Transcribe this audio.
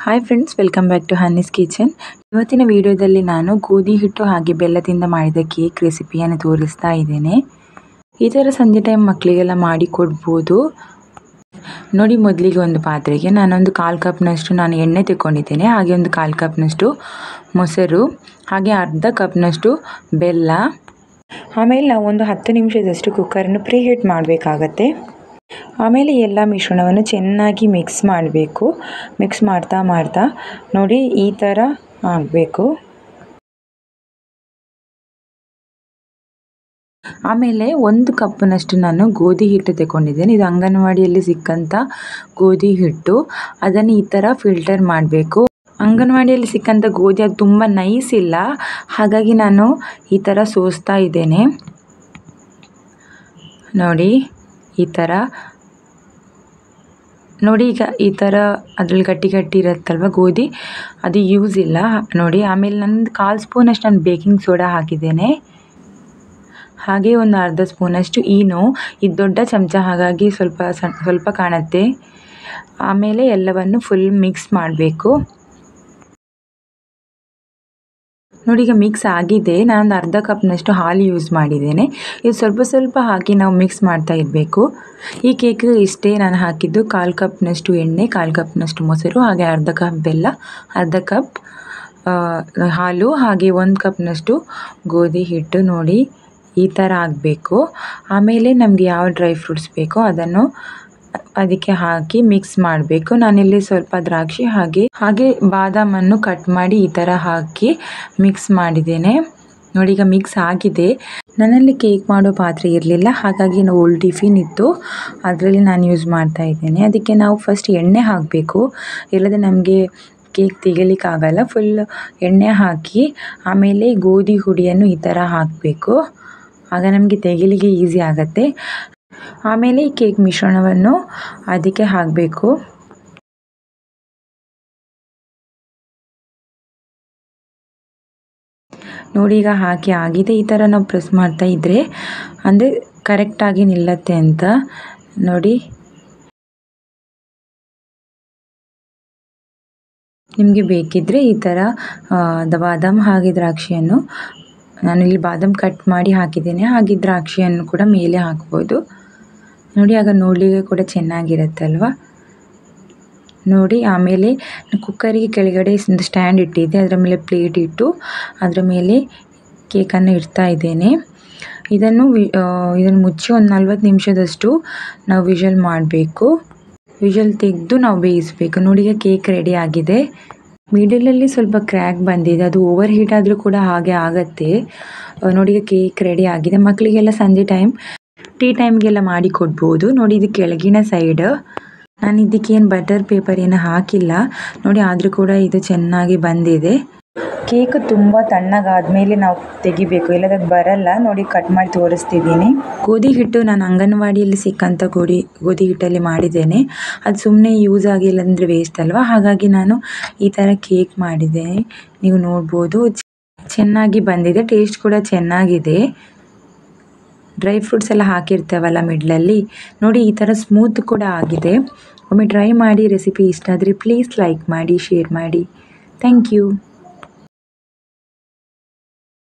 Hi friends, welcome back to Hanni's kitchen. ಇವತ್ತಿನ ವಿಡಿಯೋದಲ್ಲಿ ನಾನು ಗೋಧಿ ಹಿಟ್ಟು ಹಾಗೆ ಬೆಲ್ಲದಿಂದ ಮಾಡಿದ ಕೇಕ್ ರೆಸಿಪಿಯನ್ನು ತೋರಿಸ್ತಾ ಇದ್ದೇನೆ. ಈ ಥರ ಸಂಜೆ ಟೈಮ್ ಮಕ್ಕಳಿಗೆಲ್ಲ ಮಾಡಿ ಕೊಡ್ಬೋದು. ನೋಡಿ, ಮೊದಲಿಗೆ ಒಂದು ಪಾತ್ರೆಗೆ ನಾನೊಂದು 1/4 ಕಪ್ನಷ್ಟು ಎಣ್ಣೆ ತಗೊಂಡಿದ್ದೇನೆ. ಹಾಗೆ ಒಂದು 1/4 ಕಪ್ನಷ್ಟು ಮೊಸರು, ಹಾಗೆ ಅರ್ಧ ಕಪ್ನಷ್ಟು ಬೆಲ್ಲ. ಆಮೇಲೆ ನಾವು ಒಂದು 10 ನಿಮಿಷದಷ್ಟು ಕುಕ್ಕರನ್ನು ಪ್ರೀಹೀಟ್ ಮಾಡಬೇಕಾಗತ್ತೆ. ಆಮೇಲೆ ಎಲ್ಲ ಮಿಶ್ರಣವನ್ನು ಚೆನ್ನಾಗಿ ಮಿಕ್ಸ್ ಮಾಡಬೇಕು. ಮಿಕ್ಸ್ ಮಾಡ್ತಾ ನೋಡಿ ಈ ಥರ ಆಗಬೇಕು. ಆಮೇಲೆ 1 ಕಪ್ನಷ್ಟು ನಾನು ಗೋಧಿ ಹಿಟ್ಟು ತಗೊಂಡಿದ್ದೇನೆ. ಇದು ಅಂಗನವಾಡಿಯಲ್ಲಿ ಸಿಕ್ಕಂಥ ಗೋಧಿ ಹಿಟ್ಟು. ಅದನ್ನು ಈ ಥರ ಫಿಲ್ಟರ್ ಮಾಡಬೇಕು. ಅಂಗನವಾಡಿಯಲ್ಲಿ ಸಿಕ್ಕಂಥ ಗೋಧಿ ಅದು ತುಂಬ ನೈಸ್ ಇಲ್ಲ, ಹಾಗಾಗಿ ನಾನು ಈ ಥರ ಸೋಸ್ತಾ ಇದ್ದೇನೆ. ನೋಡಿ ಈ ಥರ ನೋಡಿ, ಈಗ ಈ ಥರ ಅದರಲ್ಲಿ ಗಟ್ಟಿ ಇರುತ್ತಲ್ವ ಗೋಧಿ, ಅದು ಯೂಸ್ ಇಲ್ಲ ನೋಡಿ. ಆಮೇಲೆ ನಾನು 1/4 ಸ್ಪೂನಷ್ಟು ನಾನು ಬೇಕಿಂಗ್ ಸೋಡಾ ಹಾಕಿದ್ದೇನೆ. ಹಾಗೆ ಒಂದು ಅರ್ಧ ಸ್ಪೂನಷ್ಟು ಈನೋ. ಇದು ದೊಡ್ಡ ಚಮಚ, ಹಾಗಾಗಿ ಸ್ವಲ್ಪ ಕಾಣುತ್ತೆ. ಆಮೇಲೆ ಎಲ್ಲವನ್ನು ಫುಲ್ ಮಿಕ್ಸ್ ಮಾಡಬೇಕು. ನೋಡಿ, ಈಗ ಮಿಕ್ಸ್ ಆಗಿದೆ. ನಾನೊಂದು ಅರ್ಧ ಕಪ್ನಷ್ಟು ಹಾಲು ಯೂಸ್ ಮಾಡಿದ್ದೇನೆ. ಇದು ಸ್ವಲ್ಪ ಹಾಕಿ ನಾವು ಮಿಕ್ಸ್ ಮಾಡ್ತಾ ಇರಬೇಕು. ಈ ಕೇಕಿಗೆ ಇಷ್ಟೇ ನಾನು ಹಾಕಿದ್ದು: 1/4 ಕಪ್ನಷ್ಟು ಎಣ್ಣೆ, 1/4 ಕಪ್ನಷ್ಟು ಮೊಸರು, ಹಾಗೆ ಅರ್ಧ ಕಪ್ ಬೆಲ್ಲ, ಅರ್ಧ ಕಪ್ ಹಾಲು, ಹಾಗೆ 1 ಕಪ್ನಷ್ಟು ಗೋಧಿ ಹಿಟ್ಟು. ನೋಡಿ ಈ ಥರ ಆಗಬೇಕು. ಆಮೇಲೆ ನಮಗೆ ಯಾವ ಡ್ರೈ ಫ್ರೂಟ್ಸ್ ಬೇಕೋ ಅದನ್ನು ಅದಕ್ಕೆ ಹಾಕಿ ಮಿಕ್ಸ್ ಮಾಡಬೇಕು. ನಾನಿಲ್ಲಿ ಸ್ವಲ್ಪ ದ್ರಾಕ್ಷಿ ಹಾಗೆ ಬಾದಾಮನ್ನು ಕಟ್ ಮಾಡಿ ಈ ಥರ ಹಾಕಿ ಮಿಕ್ಸ್ ಮಾಡಿದ್ದೇನೆ. ನೋಡಿ, ಈಗ ಮಿಕ್ಸ್ ಆಗಿದೆ. ನನ್ನಲ್ಲಿ ಕೇಕ್ ಮಾಡೋ ಪಾತ್ರೆ ಇರಲಿಲ್ಲ, ಹಾಗಾಗಿ ಓಲ್ಡ್ ಟಿಫಿನ್ ಇತ್ತು, ಅದರಲ್ಲಿ ನಾನು ಯೂಸ್ ಮಾಡ್ತಾ ಇದ್ದೇನೆ. ಅದಕ್ಕೆ ನಾವು ಫಸ್ಟ್ ಎಣ್ಣೆ ಹಾಕಬೇಕು, ಇಲ್ಲದೆ ನಮಗೆ ಕೇಕ್ ತೆಗಿಲಿಕ್ಕಾಗಲ್ಲ. ಫುಲ್ ಎಣ್ಣೆ ಹಾಕಿ ಆಮೇಲೆ ಗೋಧಿ ಹುಡಿಯನ್ನು ಈ ಥರ ಹಾಕಬೇಕು. ಆಗ ನಮಗೆ ತೆಗಿಲಿಕ್ಕೆ ಈಸಿ ಆಗುತ್ತೆ. ಆಮೇಲೆ ಈ ಕೇಕ್ ಮಿಶ್ರಣವನ್ನು ಅದಕ್ಕೆ ಹಾಕಬೇಕು. ನೋಡಿ, ಈಗ ಹಾಕಿ ಆಗಿದೆ. ಈ ಥರ ನಾವು ಪ್ರೆಸ್ ಮಾಡ್ತಾ ಇದ್ದರೆ ಅಂದರೆ ಕರೆಕ್ಟಾಗಿ ನಿಲ್ಲತ್ತೆ ಅಂತ. ನೋಡಿ, ನಿಮಗೆ ಬೇಕಿದ್ದರೆ ಈ ಥರ ಬಾದಾಮ್ ಹಾಗೆ ದ್ರಾಕ್ಷಿಯನ್ನು, ನಾನಿಲ್ಲಿ ಬಾದಾಮ್ ಕಟ್ ಮಾಡಿ ಹಾಕಿದ್ದೇನೆ, ಹಾಗೆ ದ್ರಾಕ್ಷಿಯನ್ನು ಕೂಡ ಮೇಲೆ ಹಾಕ್ಬೋದು. ನೋಡಿ, ಆಗ ನೋಡಲಿಕ್ಕೆ ಕೂಡ ಚೆನ್ನಾಗಿರುತ್ತಲ್ವ. ನೋಡಿ, ಆಮೇಲೆ ಕುಕ್ಕರಿಗೆ ಕೆಳಗಡೆ ಒಂದು ಸ್ಟ್ಯಾಂಡ್ ಇಟ್ಟಿದ್ದೆ, ಅದರ ಮೇಲೆ ಪ್ಲೇಟ್ ಇಟ್ಟು ಅದರ ಮೇಲೆ ಕೇಕನ್ನು ಇಡ್ತಾ ಇದ್ದೇನೆ. ಇದನ್ನು ಮುಚ್ಚಿ ಒಂದು 40 ನಿಮಿಷದಷ್ಟು ನಾವು ವಿಷಲ್ ಮಾಡಬೇಕು. ವಿಷಲ್ ತೆಗೆದು ನಾವು ಬೇಯಿಸಬೇಕು. ನೋಡಿ, ಈಗ ಕೇಕ್ ರೆಡಿ ಆಗಿದೆ. ಮಿಡಲಲ್ಲಿ ಸ್ವಲ್ಪ ಕ್ರ್ಯಾಕ್ ಬಂದಿದೆ, ಅದು ಓವರ್ ಹೀಟ್ ಆದರೂ ಕೂಡ ಹಾಗೆ ಆಗತ್ತೆ. ನೋಡಿ, ಈಗ ಕೇಕ್ ರೆಡಿ ಆಗಿದೆ. ಮಕ್ಕಳಿಗೆಲ್ಲ ಸಂಜೆ ಟೈಮ್ ಟೀ ಟೈಮ್ಗೆಲ್ಲ ಮಾಡಿ ಕೊಡ್ಬೋದು. ನೋಡಿ, ಇದು ಕೆಳಗಿನ ಸೈಡ್. ನಾನು ಇದಕ್ಕೇನು ಬಟರ್ ಪೇಪರ್ ಏನು ಹಾಕಿಲ್ಲ ನೋಡಿ, ಆದರೂ ಕೂಡ ಇದು ಚೆನ್ನಾಗಿ ಬಂದಿದೆ. ಕೇಕ್ ತುಂಬ ತಣ್ಣಗಾದ್ಮೇಲೆ ನಾವು ತೆಗಿಬೇಕು, ಇಲ್ಲದ ಬರಲ್ಲ. ನೋಡಿ, ಕಟ್ ಮಾಡಿ ತೋರಿಸ್ತಿದ್ದೀನಿ. ಗೋಧಿ ಹಿಟ್ಟು ನಾನು ಅಂಗನವಾಡಿಯಲ್ಲಿ ಸಿಕ್ಕಂಥ ಗೋಧಿ ಹಿಟ್ಟಲ್ಲಿ ಮಾಡಿದ್ದೇನೆ. ಅದು ಸುಮ್ಮನೆ ಯೂಸ್ ಆಗಿಲ್ಲ ಅಂದರೆ ವೇಸ್ಟ್ ಅಲ್ವಾ, ಹಾಗಾಗಿ ನಾನು ಈ ಥರ ಕೇಕ್ ಮಾಡಿದ್ದೇನೆ. ನೀವು ನೋಡ್ಬೋದು, ಚೆನ್ನಾಗಿ ಬಂದಿದೆ. ಟೇಸ್ಟ್ ಕೂಡ ಚೆನ್ನಾಗಿದೆ. ಡ್ರೈ ಫ್ರೂಟ್ಸ್ ಎಲ್ಲ ಹಾಕಿರ್ತೇವಲ್ಲ ಮಿಡ್ಲಲ್ಲಿ. ನೋಡಿ, ಈ ಥರ ಸ್ಮೂತ್ ಕೂಡ ಆಗಿದೆ. ಒಮ್ಮೆ ಟ್ರೈ ಮಾಡಿ. ರೆಸಿಪಿ ಇಷ್ಟ ಆದರೆ ಪ್ಲೀಸ್ ಲೈಕ್ ಮಾಡಿ, ಶೇರ್ ಮಾಡಿ. Thank you.